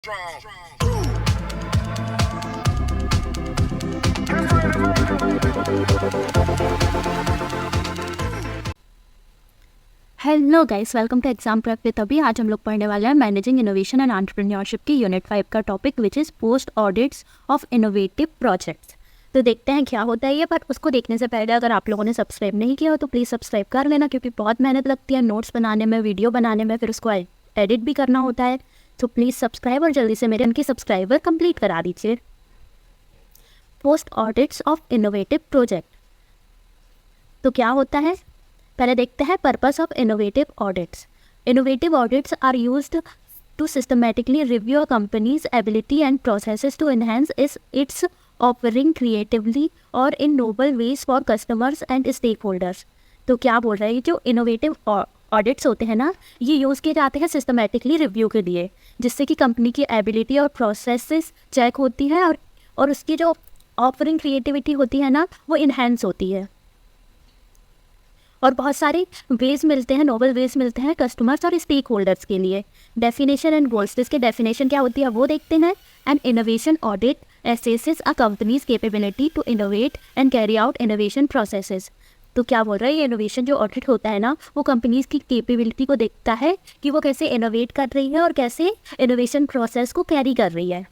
Hello guys, welcome to exam prep with Abhi. आज हम लोग पढ़ने वाले हैं मैनेजिंग इनोवेशन एंड एंटरप्रेन्योरशिप की यूनिट 5 का topic which is post audits of innovative projects. तो देखते हैं क्या होता है ये। पर उसको देखने से पहले अगर आप लोगों ने सब्सक्राइब नहीं किया हो तो प्लीज़ सब्सक्राइब कर लेना, क्योंकि बहुत मेहनत लगती है नोट्स बनाने में, वीडियो बनाने में, फिर उसको एडिट भी करना होता है। तो प्लीज़ सब्सक्राइब और जल्दी से मेरे उनकी सब्सक्राइबर कंप्लीट करा दीजिए। Post audits of innovative project तो क्या होता है, पहले देखते हैं purpose of innovative audits. Innovative audits are used to systematically review a company's ability and processes to enhance its offering creatively और in noble ways for customers and stakeholders. तो क्या बोल रहा है, ये जो इनोवेटिव ऑडिट्स होते हैं ना, ये यूज़ किए जाते हैं सिस्टमैटिकली रिव्यू के लिए, जिससे कि कंपनी की एबिलिटी और प्रोसेसेस चेक होती है और उसकी जो ऑफरिंग क्रिएटिविटी होती है ना, वो इन्हेंस होती है। और बहुत सारे वेज मिलते हैं, नोबल वेज मिलते हैं कस्टमर्स और स्टेक होल्डर्स के लिए। डेफिनेशन एंड गोल्स, इसके डेफिनेशन क्या होती है वो देखते हैं। And innovation audit assesses a company's capability to innovate and carry out innovation processes. तो क्या बोल रहा है, ये इनोवेशन जो ऑडिट होता है ना, वो कंपनीज की कैपेबिलिटी को देखता है कि वो कैसे इनोवेट कर रही है और कैसे इनोवेशन प्रोसेस को कैरी कर रही है।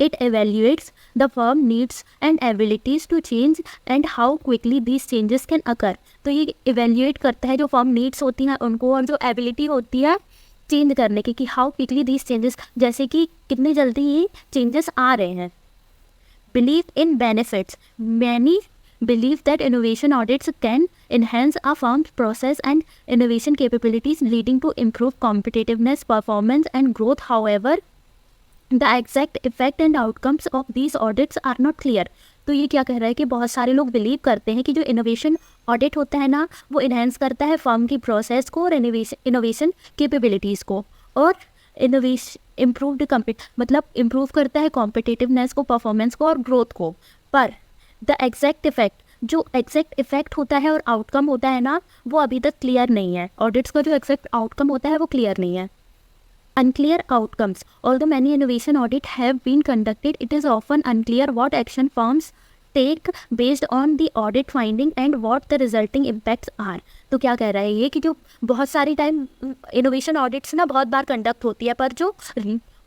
It evaluates the firm needs and abilities to change and how quickly these changes can occur। तो ये evaluate करता है जो firm needs होती हैं उनको, और जो ability होती है चेंज करने की, कि how quickly these changes, जैसे कि कितनी जल्दी ये changes आ रहे हैं। Belief in benefits, many believe that innovation audits can enhance a firm's process and innovation capabilities, leading to improved competitiveness, performance and growth. However, The exact effect and outcomes of these audits are not clear। तो ये क्या कह रहा है कि बहुत सारे लोग बिलीव करते हैं कि जो इनोवेशन ऑडिट होता है ना, वो इन्हेंस करता है फर्म की प्रोसेस को और इनोवेशन कैपेबिलिटीज़ को, और इम्प्रूव करता है कॉम्पिटिटिवनेस को, परफॉर्मेंस को और ग्रोथ को। पर द एग्जैक्ट इफेक्ट, जो एग्जैक्ट इफेक्ट होता है और आउटकम होता है ना, वो अभी तक क्लियर नहीं है। ऑडिट्स का जो एग्जैक्ट आउटकम होता है वो क्लियर नहीं है। Unclear outcomes. Although many innovation audits have been conducted, it is often unclear what action firms take based on the audit finding and what the resulting impacts are। तो क्या कह रहा है ये कि जो बहुत सारी टाइम इनोवेशन ऑडिट्स ना बहुत बार कंडक्ट होती है, पर जो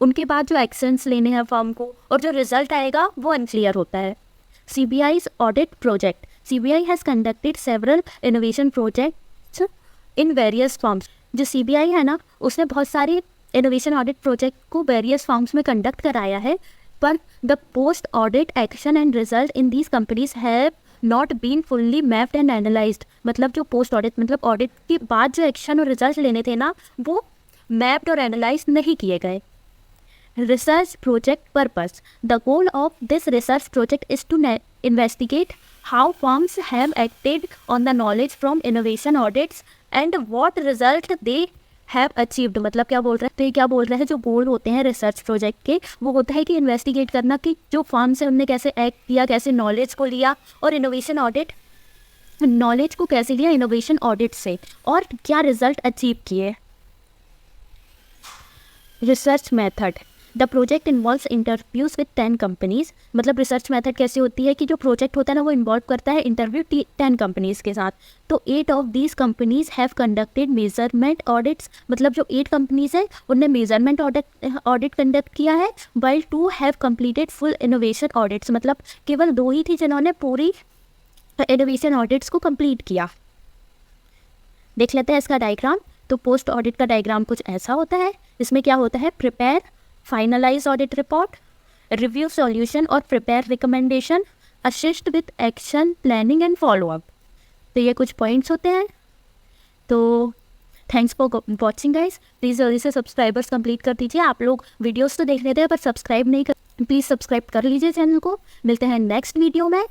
उनके बाद जो एक्शंस लेने हैं फर्म को और जो रिजल्ट आएगा वो अनक्लियर होता है। CBI's audit project, CBI has conducted several innovation projects in various forms. जो CBI है ना, उसने बहुत सारे इनोवेशन ऑडिट प्रोजेक्ट को वेरियस फॉर्म्स में कंडक्ट कराया है, पर the post audit action and result in these companies have not been fully mapped and analysed. मतलब जो पोस्ट ऑडिट, मतलब ऑडिट के बाद जो एक्शन और रिजल्ट लेने थे ना, वो मैप्ड और एनालाइज नहीं किए गए। Research project purpose, the goal of this research project is to investigate how firms have acted on the knowledge from innovation audits and what result they have achieved. मतलब क्या बोल रहा है, तो ये क्या बोल रहा है, जो गोल होते हैं रिसर्च प्रोजेक्ट के, वो होता है कि इन्वेस्टिगेट करना कि जो फर्म से उनने कैसे एक्ट किया, कैसे नॉलेज को लिया, और इनोवेशन ऑडिट नॉलेज को कैसे लिया इनोवेशन ऑडिट से, और क्या रिजल्ट अचीव किए। Research method, the project involves interviews with 10 companies. मतलब रिसर्च मेथड कैसे होती है कि जो प्रोजेक्ट होता है ना, वो इन्वॉल्व करता है इंटरव्यू 10 कंपनीज के साथ। तो 8 of these companies have conducted measurement audits. मतलब जो 8 कंपनीज हैं उनने मेजरमेंट ऑडिट कंडक्ट किया है, while 2 have completed full innovation audits. मतलब केवल 2 ही थी जिन्होंने पूरी इनोवेशन ऑडिट्स को कंप्लीट किया। देख लेते हैं इसका डायग्राम। तो पोस्ट ऑडिट का डायग्राम कुछ ऐसा होता है। इसमें क्या होता है, prepare finalise audit report, review solution और prepare recommendation, assist with action planning and follow up. तो ये कुछ पॉइंट्स होते हैं। तो thanks for watching guys. Please जल्दी से सब्सक्राइबर्स कंप्लीट कर दीजिए। आप लोग वीडियोस तो देख लेते हैं पर सब्सक्राइब नहीं कर, प्लीज़ सब्सक्राइब कर लीजिए चैनल को। मिलते हैं नेक्स्ट वीडियो में।